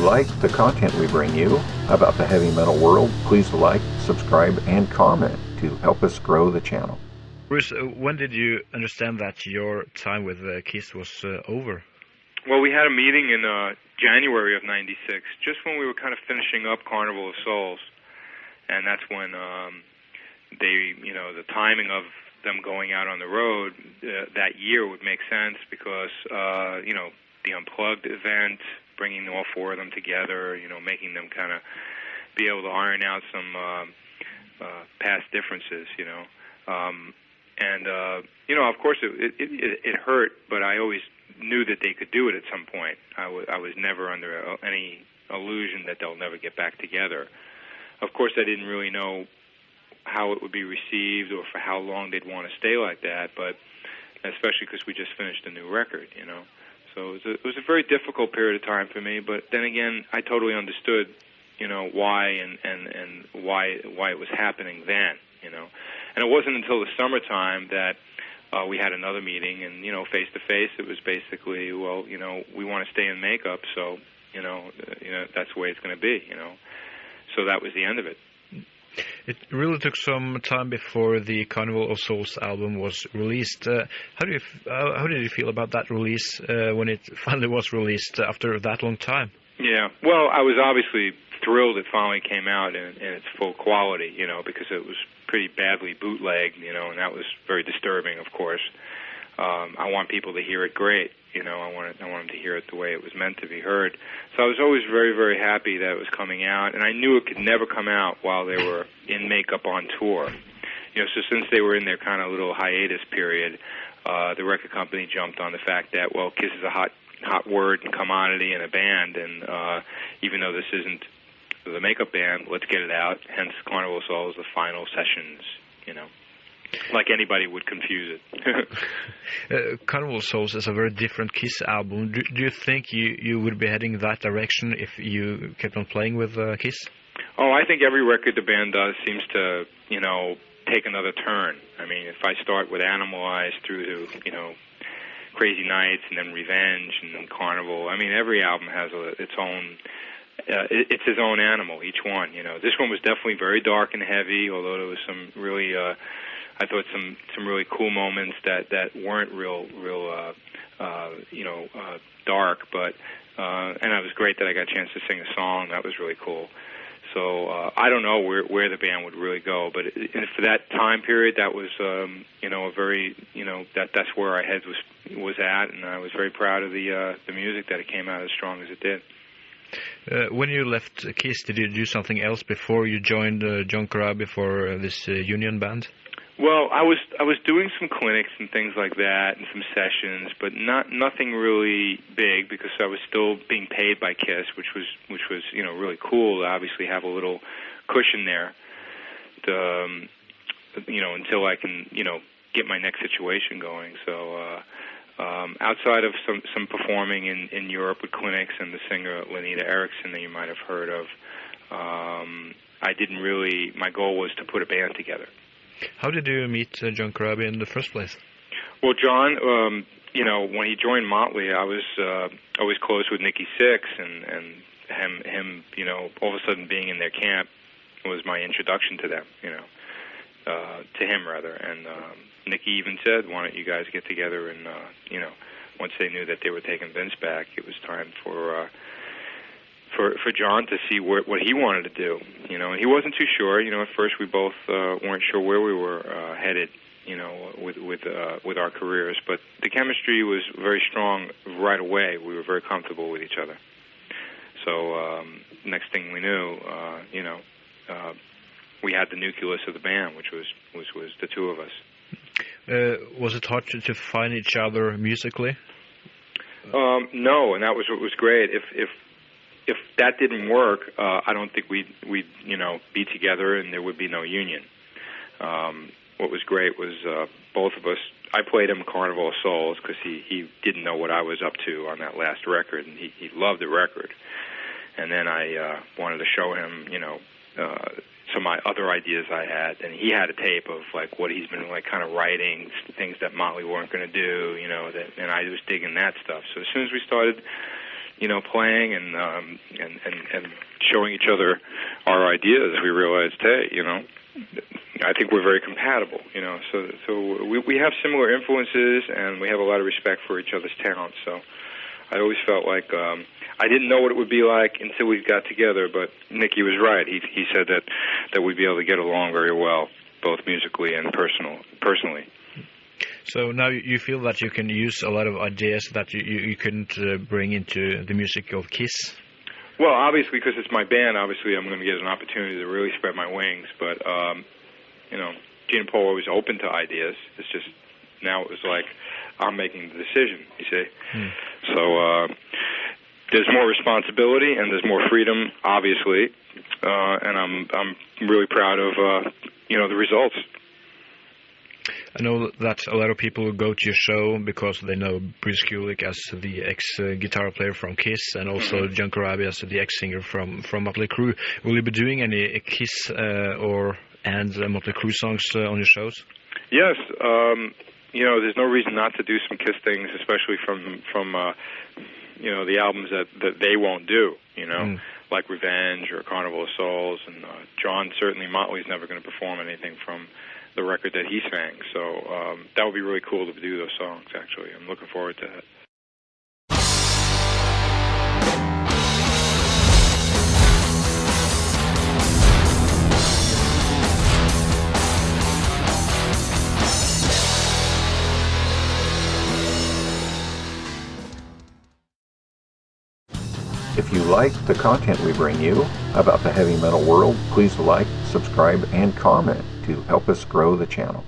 like the content we bring you about the heavy metal world, please like, subscribe, and comment to help us grow the channel. Bruce, when did you understand that your time with Kiss was over? Well, we had a meeting in January of '96, just when we were kind of finishing up Carnival of Souls, and that's when the timing of them going out on the road that year would make sense because, the Unplugged event, bringing all four of them together, making them kind of be able to iron out some past differences, of course it hurt, but I always knew that they could do it at some point. I was never under any illusion that they'll never get back together. Of course, I didn't really know how it would be received or for how long they'd want to stay like that, but especially because we just finished a new record, So it was a very difficult period of time for me, but then again, I totally understood, why and why it was happening then, And it wasn't until the summertime that we had another meeting, and, face-to-face, it was basically, well, we want to stay in makeup, so, that's the way it's going to be, So that was the end of it. It really took some time before the Carnival of Souls album was released. How did you feel about that release when it finally was released after that long time? Yeah, well, I was obviously thrilled it finally came out in its full quality, because it was pretty badly bootlegged, and that was very disturbing, of course. I want people to hear it great, I want them to hear it the way it was meant to be heard. So I was always very, very happy that it was coming out, and I knew it could never come out while they were in makeup on tour. So since they were in their kind of little hiatus period, the record company jumped on the fact that, well, Kiss is a hot word and commodity in a band, and even though this isn't the makeup band, let's get it out. Hence, Carnival of Souls, the final sessions, Like anybody would confuse it. Carnival of Souls is a very different Kiss album. Do you think you would be heading that direction if you kept on playing with Kiss? Oh, I think every record the band does seems to, take another turn. I mean, if I start with Animalized through to, Crazy Nights and then Revenge and then Carnival, I mean, every album has its own... it's his own animal, each one. This one was definitely very dark and heavy, although there was some really... I thought some really cool moments that weren't real dark, but and it was great that I got a chance to sing a song. That was really cool. So I don't know where the band would really go, but for that time period, that was a very that's where our head was at, and I was very proud of the music that it came out as strong as it did. When you left Kiss, did you do something else before you joined John Corabi for this union band? Well, I was doing some clinics and things like that and some sessions, but nothing really big because I was still being paid by Kiss, which was really cool to obviously have a little cushion there to until I can get my next situation going. So outside of some performing in Europe with clinics and the singer Lenita Erickson that you might have heard of, I didn't really. My goal was to put a band together. How did you meet John Corabi in the first place? Well, John, when he joined Mötley, I was always close with Nikki Sixx, and him, all of a sudden being in their camp was my introduction to them, to him rather. And Nikki even said, "Why don't you guys get together?" And once they knew that they were taking Vince back, it was time for John to see what he wanted to do, and he wasn't too sure. At first we both weren't sure where we were headed, with our careers. But the chemistry was very strong right away. We were very comfortable with each other. So next thing we knew, we had the nucleus of the band, which was the two of us. Was it hard to find each other musically? No, and that was what was great. If that didn't work, I don't think we'd be together, and there would be no union. What was great was both of us. I played him Carnival of Souls because he didn't know what I was up to on that last record, and he loved the record. And then I wanted to show him, some of my other ideas I had, and he had a tape of like what he's been like kind of writing, things that Mötley weren't going to do, and I was digging that stuff. So as soon as we started playing and showing each other our ideas, we realized, hey, I think we're very compatible, So we have similar influences, and we have a lot of respect for each other's talents. So I always felt like I didn't know what it would be like until we got together. But Nikki was right. He said that we'd be able to get along very well, both musically and personally. So now you feel that you can use a lot of ideas that you couldn't bring into the music of Kiss? Well, obviously, because it's my band, obviously I'm going to get an opportunity to really spread my wings. But, Gene and Paul were always open to ideas. It's just now it was like I'm making the decision, you see. So there's more responsibility and there's more freedom, obviously. And I'm really proud of, the results. I know that a lot of people go to your show because they know Bruce Kulick as the ex-guitar player from Kiss, and also John Corabi as the ex-singer from Mötley Crüe. Will you be doing any Kiss and Mötley Crüe songs on your shows? Yes. There's no reason not to do some Kiss things, especially from the albums that they won't do, like Revenge or Carnival of Souls. And John, certainly Mötley's never going to perform anything from the record that he sang. So that would be really cool to do those songs, actually. I'm looking forward to it. If you like the content we bring you about the heavy metal world, please like, subscribe, and comment to help us grow the channel.